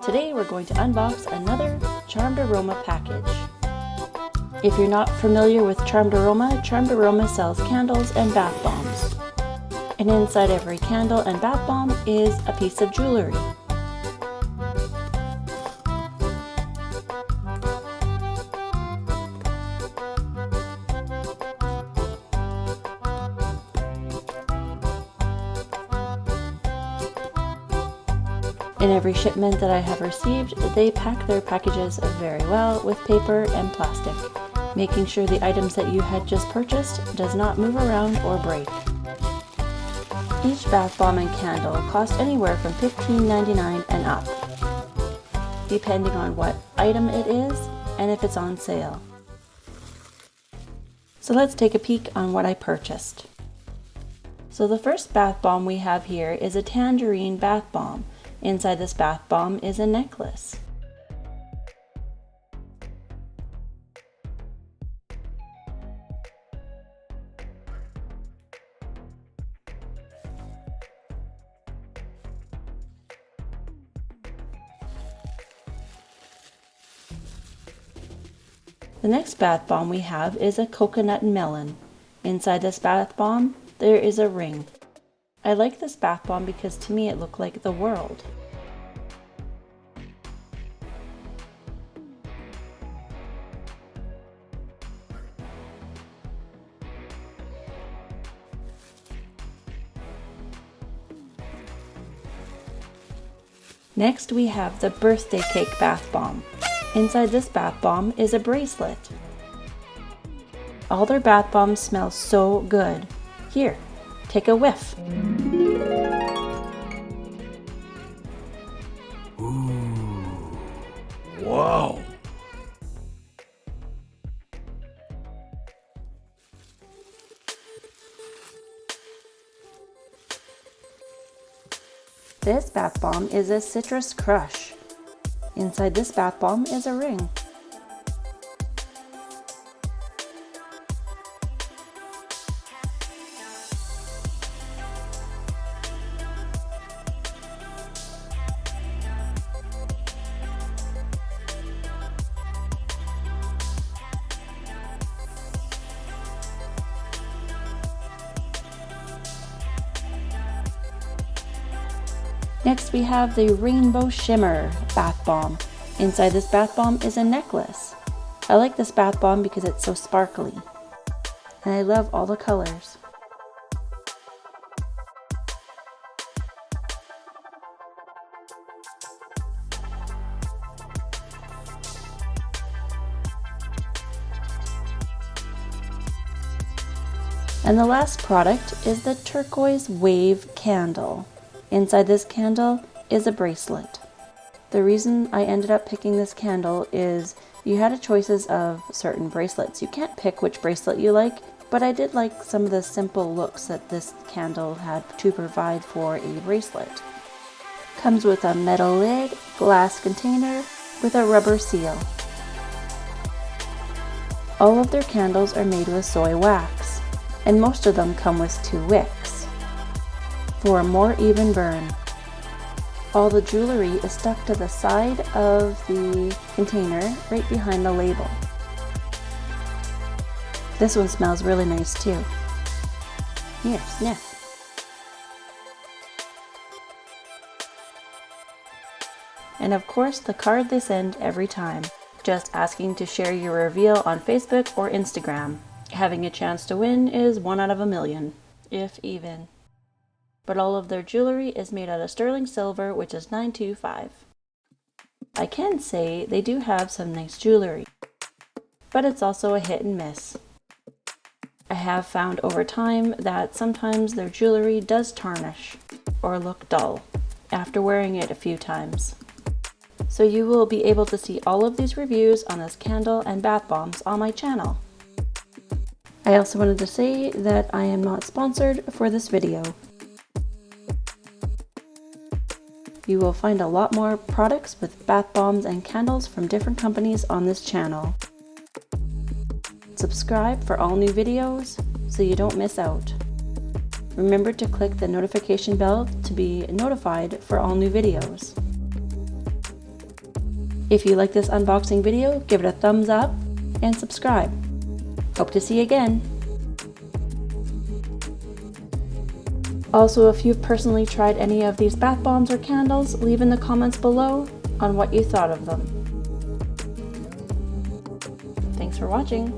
Today we're going to unbox another Charmed Aroma package. If you're not familiar with Charmed Aroma sells candles and bath bombs. And inside every candle and bath bomb is a piece of jewelry. In every shipment that I have received, they pack their packages very well with paper and plastic, making sure the items that you had just purchased does not move around or break. Each bath bomb and candle cost anywhere from $15.99 and up, depending on what item it is and if it's on sale. So let's take a peek on what I purchased. So the first bath bomb we have here is a tangerine bath bomb. Inside this bath bomb is a necklace. The next bath bomb we have is a coconut and melon. Inside this bath bomb, there is a ring. I like this bath bomb because to me it looked like the world. Next we have the birthday cake bath bomb. Inside this bath bomb is a bracelet. All their bath bombs smell so good. Here, take a whiff. Ooh, wow. This bath bomb is a citrus crush. Inside this bath bomb is a ring. Next we have the Rainbow Shimmer bath bomb. Inside this bath bomb is a necklace. I like this bath bomb because it's so sparkly. And I love all the colors. And the last product is the Turquoise Wave candle. Inside this candle is a bracelet. The reason I ended up picking this candle is you had a choices of certain bracelets. You can't pick which bracelet you like, but I did like some of the simple looks that this candle had to provide for a bracelet. Comes with a metal lid, glass container with a rubber seal. All of their candles are made with soy wax, and most of them come with 2 wicks for a more even burn. All the jewelry is stuck to the side of the container right behind the label. This one smells really nice too. Here, sniff. And of course the card they send every time, just asking to share your reveal on Facebook or Instagram. Having a chance to win is 1 out of a million, if even. But all of their jewelry is made out of sterling silver, which is 925. I can say they do have some nice jewelry, but it's also a hit and miss. I have found over time that sometimes their jewelry does tarnish or look dull after wearing it a few times. So you will be able to see all of these reviews on this candle and bath bombs on my channel. I also wanted to say that I am not sponsored for this video. You will find a lot more products with bath bombs and candles from different companies on this channel. Subscribe for all new videos so you don't miss out. Remember to click the notification bell to be notified for all new videos. If you like this unboxing video, give it a thumbs up and subscribe. Hope to see you again. Also, if you've personally tried any of these bath bombs or candles, leave in the comments below on what you thought of them. Thanks for watching.